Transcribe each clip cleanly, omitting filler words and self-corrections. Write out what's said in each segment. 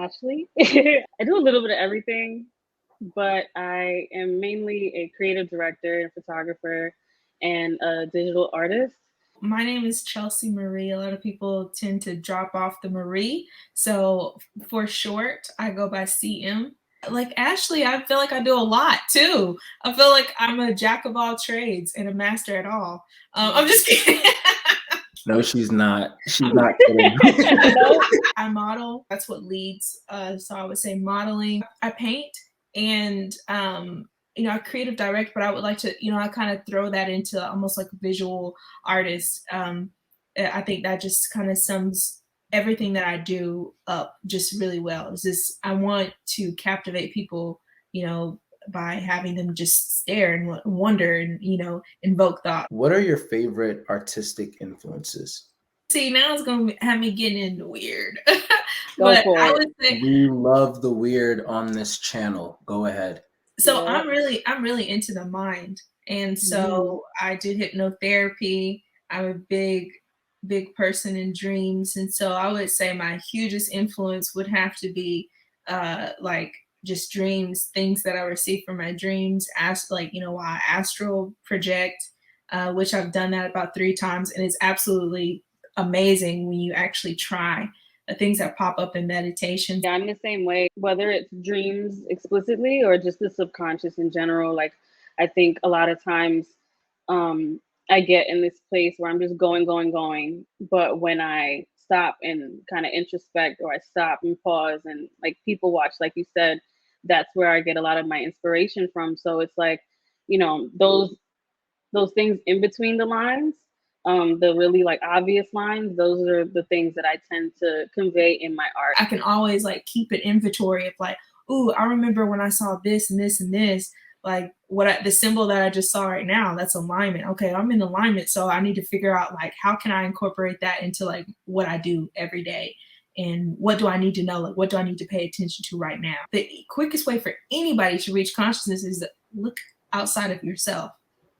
Ashley. I do a little bit of everything, but I am mainly a creative director and photographer and a digital artist. My name is Chelsea Marie. A lot of people tend to drop off the Marie. So for short, I go by CM. Like Ashley, I feel like I do a lot too. I feel like I'm a jack of all trades and a master at all. I'm just kidding. No, she's not. She's not kidding. No. I model. That's what leads. So I would say modeling. I paint and I creative direct, but I would like to, I kind of throw that into almost like a visual artist. I think that just kind of sums everything that I do up just really well. Is this I want to captivate people, by having them just stare and wonder and, invoke thought. What are your favorite artistic influences? See, now it's gonna have me getting into weird. Go But for I it. would say We love the weird on this channel. Go ahead. so. Yeah. I'm really into the mind, and so I do hypnotherapy. I'm a big person in dreams, and so I would say my hugest influence would have to be like just dreams, things that I receive from my dreams. As like I astral project, which I've done that about 3 times, and it's absolutely amazing when you actually try the things that pop up in meditation. Yeah, I'm the same way, whether it's dreams explicitly or just the subconscious in general. Like, I think a lot of times um, I get in this place where I'm just going, going, going. But when I stop and kind of introspect, or I stop and pause and like people watch, like you said, that's where I get a lot of my inspiration from. So it's like, those things in between the lines, the really like obvious lines, those are the things that I tend to convey in my art. I can always like keep an inventory of like, ooh, I remember when I saw this and this and this, like the symbol that I just saw right now, that's alignment. Okay, I'm in alignment, so I need to figure out like how can I incorporate that into like what I do every day, and what do I need to know, like what do I need to pay attention to right now. The quickest way for anybody to reach consciousness is to look outside of yourself.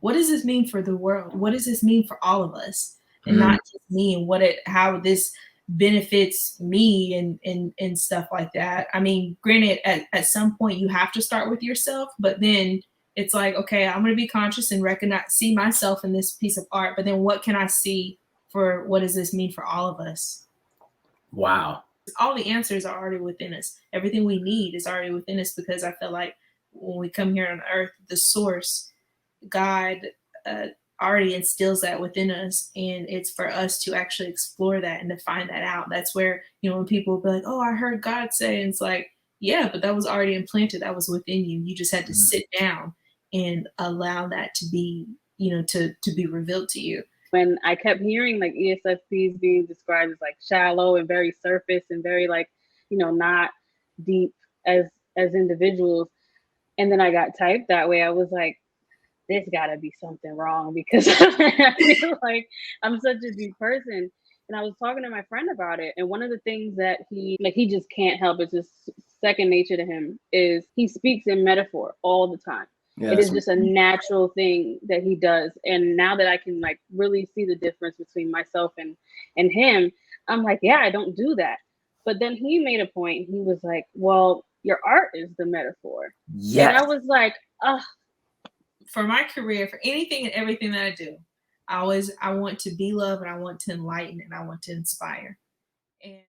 What does this mean for the world? What does this mean for all of us? And not just me, and how this benefits me and stuff like that. I mean, granted, at some point you have to start with yourself, but then it's like, okay, I'm going to be conscious and see myself in this piece of art, but then what can I see for what does this mean for all of us? Wow. All the answers are already within us. Everything we need is already within us, because I feel like when we come here on earth, the source, God, already instills that within us, and it's for us to actually explore that and to find that out. That's where when people will be like, oh, I heard God say, and it's like, yeah, but that was already implanted, that was within you. You just had to sit down and allow that to be to be revealed to you. When I kept hearing like ESFPs being described as like shallow and very surface and very like not deep as individuals, and then I got typed that way, I was like, there's got to be something wrong, because I feel like I'm such a deep person. And I was talking to my friend about it, and one of the things that he just can't help, it's just second nature to him, is he speaks in metaphor all the time. Yeah, it is just a natural thing that he does. And now that I can like really see the difference between myself and him, I'm like, yeah, I don't do that. But then he made a point. He was like, well, your art is the metaphor. Yes. And I was like, ugh. For my career, for anything and everything that I do, I want to be love, and I want to enlighten, and I want to inspire. And